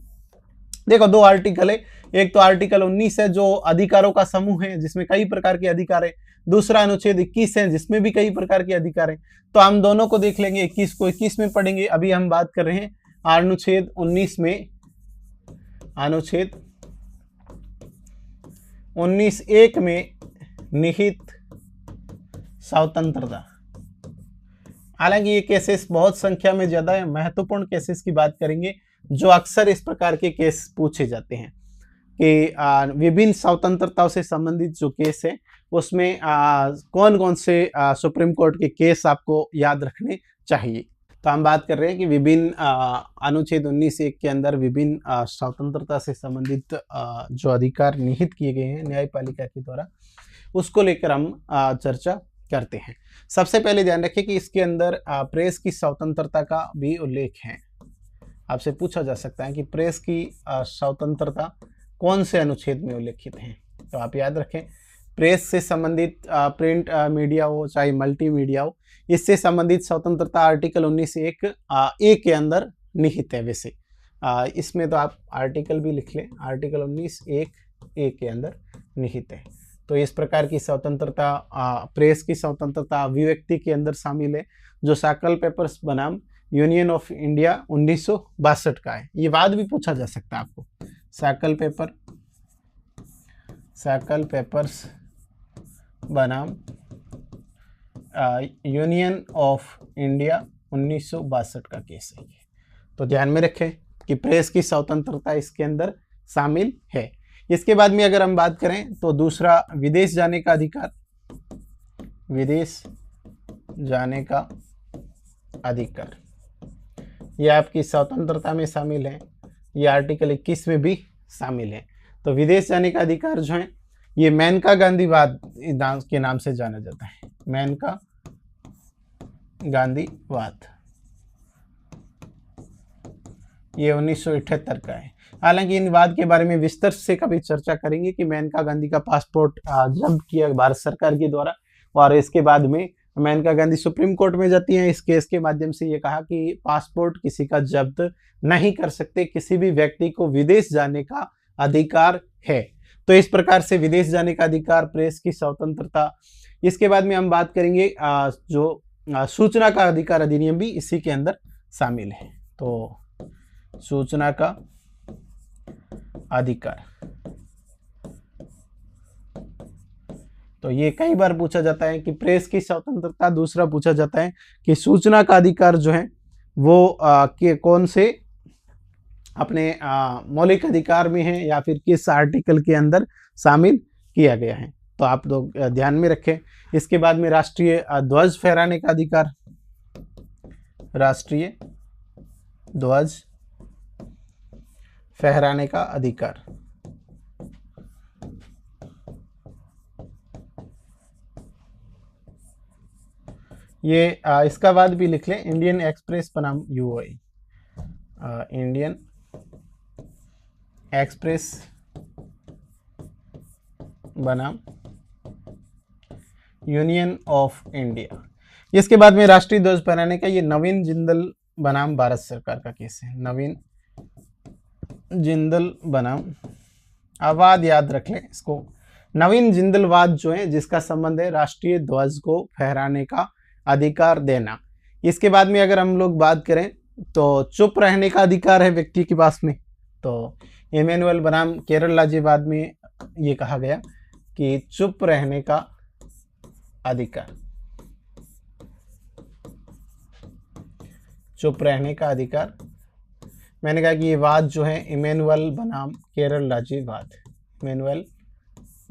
S1: देखो 2 आर्टिकल है। एक तो आर्टिकल 19 है जो अधिकारों का समूह है, जिसमें कई प्रकार के अधिकार है। दूसरा अनुच्छेद 21 है, जिसमें भी कई प्रकार के अधिकार है। तो हम दोनों को देख लेंगे, 21 को 21 में पढ़ेंगे। अभी हम बात कर रहे हैं अनुच्छेद 19 में, अनुच्छेद 19(1) में निहित स्वतंत्रता। हालांकि ये केसेस बहुत संख्या में ज्यादा है, महत्वपूर्ण केसेस की बात करेंगे जो अक्सर इस प्रकार के केस पूछे जाते हैं कि विभिन्न स्वतंत्रताओं से संबंधित जो केस है उसमें कौन कौन से सुप्रीम कोर्ट के केस आपको याद रखने चाहिए। तो हम बात कर रहे हैं कि विभिन्न अनुच्छेद 19(1) के अंदर विभिन्न स्वतंत्रता से संबंधित जो अधिकार निहित किए गए हैं न्यायपालिका के द्वारा, उसको लेकर हम चर्चा करते हैं। सबसे पहले ध्यान रखें कि इसके अंदर प्रेस की स्वतंत्रता का भी उल्लेख है। आपसे पूछा जा सकता है कि प्रेस की स्वतंत्रता कौन से अनुच्छेद में उल्लेखित है। तो आप याद रखें, प्रेस से संबंधित प्रिंट मीडिया हो चाहे मल्टीमीडिया हो, इससे संबंधित स्वतंत्रता आर्टिकल 19(1) ए के अंदर निहित है। वैसे इसमें तो आप आर्टिकल भी लिख लें, आर्टिकल 19(1) ए के अंदर निहित है। तो इस प्रकार की स्वतंत्रता, प्रेस की स्वतंत्रता अभिव्यक्ति के अंदर शामिल है, जो सैकल पेपर्स बनाम यूनियन ऑफ इंडिया 1962 का है। ये बात भी पूछा जा सकता है आपको, सैकल पेपर्स बनाम यूनियन ऑफ इंडिया 1962 का केस है ये। तो ध्यान में रखें कि प्रेस की स्वतंत्रता इसके अंदर शामिल है। इसके बाद में अगर हम बात करें तो दूसरा, विदेश जाने का अधिकार, विदेश जाने का अधिकार, ये आपकी स्वतंत्रता में शामिल है। ये आर्टिकल 21 में भी शामिल है। तो विदेश जाने का अधिकार जो है ये मेनका गांधीवाद के नाम से जाना जाता है, मेनका गांधीवाद। ये 1978 का है। हालांकि इन वाद के बारे में विस्तार से कभी चर्चा करेंगे कि मेनका गांधी का पासपोर्ट जब्त किया भारत सरकार के द्वारा, और इसके बाद में मेनका गांधी सुप्रीम कोर्ट में जाती हैं। इस केस के माध्यम से ये कहा कि पासपोर्ट किसी का जब्त नहीं कर सकते, किसी भी व्यक्ति को विदेश जाने का अधिकार है। तो इस प्रकार से विदेश जाने का अधिकार, प्रेस की स्वतंत्रता। इसके बाद में हम बात करेंगे जो सूचना का अधिकार अधिनियम भी इसी के अंदर शामिल है। तो सूचना का अधिकार, तो ये कई बार पूछा जाता है कि प्रेस की स्वतंत्रता, दूसरा पूछा जाता है कि सूचना का अधिकार जो है वो के कौन से अपने मौलिक अधिकार में है या फिर किस आर्टिकल के अंदर शामिल किया गया है। तो आप लोग ध्यान में रखें। इसके बाद में राष्ट्रीय ध्वज फहराने का अधिकार, राष्ट्रीय ध्वज फहराने का अधिकार, ये इसका बाद भी लिख लें, इंडियन एक्सप्रेस बनाम यूओई, इंडियन एक्सप्रेस बनाम यूनियन ऑफ इंडिया। इसके बाद में राष्ट्रीय ध्वज फहराने का ये नवीन जिंदल बनाम भारत सरकार का केस है, नवीन जिंदल बनाम, आवाद याद रख लें इसको, नवीन जिंदलवाद जो है जिसका संबंध है राष्ट्रीय ध्वज को फहराने का अधिकार देना। इसके बाद में अगर हम लोग बात करें तो चुप रहने का अधिकार है व्यक्ति के पास में, तो इमैनुअल बनाम केरल राज्यवाद में ये कहा गया कि चुप रहने का अधिकार, चुप रहने का अधिकार। मैंने कहा कि ये वाद जो है इमैनुअल बनाम केरल राज्यवाद, इमैनुअल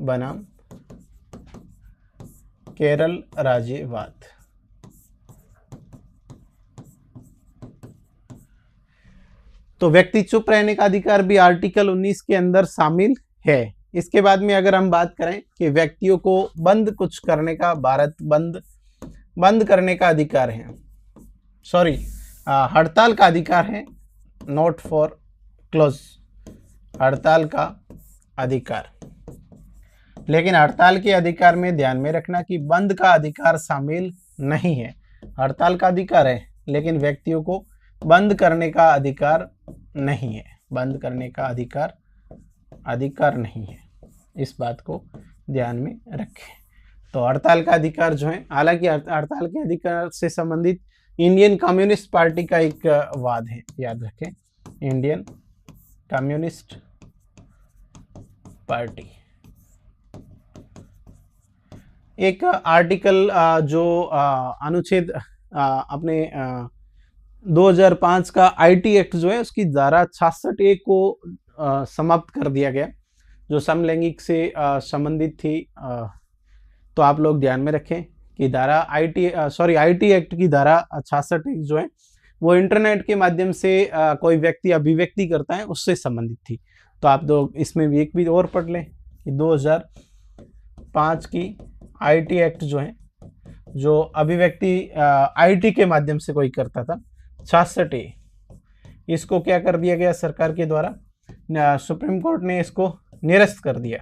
S1: बनाम केरल राज्यवाद। तो व्यक्ति चुप रहने का अधिकार भी आर्टिकल 19 के अंदर शामिल है। इसके बाद में अगर हम बात करें कि व्यक्तियों को बंद कुछ करने का, भारत बंद करने का अधिकार है, सॉरी हड़ताल का अधिकार है, नॉट फॉर क्लोज, हड़ताल का अधिकार। लेकिन हड़ताल के अधिकार में ध्यान में रखना कि बंद का अधिकार शामिल नहीं है। हड़ताल का अधिकार है लेकिन व्यक्तियों को बंद करने का अधिकार नहीं है, बंद करने का अधिकार नहीं है, इस बात को ध्यान में रखें। तो हड़ताल का अधिकार जो है, हालांकि हड़ताल के अधिकार से संबंधित इंडियन कम्युनिस्ट पार्टी का एक वाद है, याद रखें, इंडियन कम्युनिस्ट पार्टी। एक आर्टिकल जो अनुच्छेद अपने 2005 का आईटी एक्ट जो है उसकी धारा 66A को समाप्त कर दिया गया, जो समलैंगिक से संबंधित थी। तो आप लोग ध्यान में रखें कि धारा आईटी एक्ट की धारा 66A जो है वो इंटरनेट के माध्यम से कोई व्यक्ति अभिव्यक्ति करता है उससे संबंधित थी। तो आप लोग इसमें भी एक भी और पढ़ लें कि 2005 की आईटी एक्ट जो है, जो अभिव्यक्ति आईटी के माध्यम से कोई करता था, 66A, इसको क्या कर दिया गया सरकार के द्वारा, सुप्रीम कोर्ट ने इसको निरस्त कर दिया,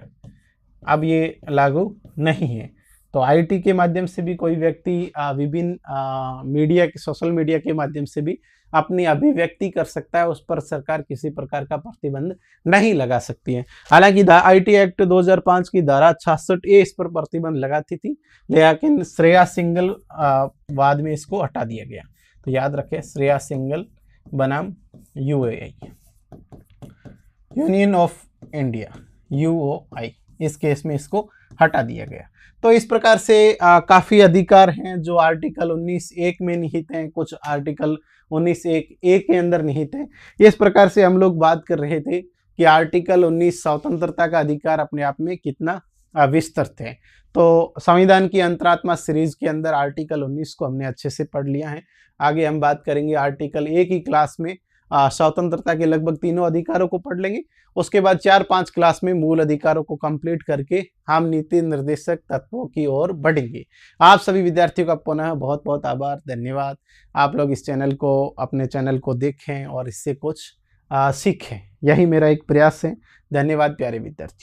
S1: अब ये लागू नहीं है। तो आईटी के माध्यम से भी कोई व्यक्ति विभिन्न मीडिया के, सोशल मीडिया के माध्यम से भी अपनी अभिव्यक्ति कर सकता है, उस पर सरकार किसी प्रकार का प्रतिबंध नहीं लगा सकती है। हालांकि आईटी एक्ट 2005 की धारा 66A इस पर प्रतिबंध लगाती थी, लेकिन श्रेया सिंगल वाद में इसको हटा दिया गया। तो याद रखें, श्रेया सिंगल बनाम UAE, union of India, UOI, इस केस में इसको हटा दिया गया। तो इस प्रकार से काफ़ी अधिकार हैं जो आर्टिकल 19(1) में निहित हैं, कुछ आर्टिकल 19(1)(a) के अंदर निहित हैं। इस प्रकार से हम लोग बात कर रहे थे कि आर्टिकल 19 स्वतंत्रता का अधिकार अपने आप में कितना विस्तृत है। तो संविधान की अंतरात्मा सीरीज के अंदर आर्टिकल 19 को हमने अच्छे से पढ़ लिया है। आगे हम बात करेंगे आर्टिकल 1 की क्लास में स्वतंत्रता के लगभग तीनों अधिकारों को पढ़ लेंगे। उसके बाद 4-5 क्लास में मूल अधिकारों को कंप्लीट करके हम नीति निर्देशक तत्वों की ओर बढ़ेंगे। आप सभी विद्यार्थियों का पुनः बहुत बहुत आभार, धन्यवाद। आप लोग इस चैनल को, अपने चैनल को देखें और इससे कुछ सीखें, यही मेरा एक प्रयास है। धन्यवाद प्यारे विद्यार्थी।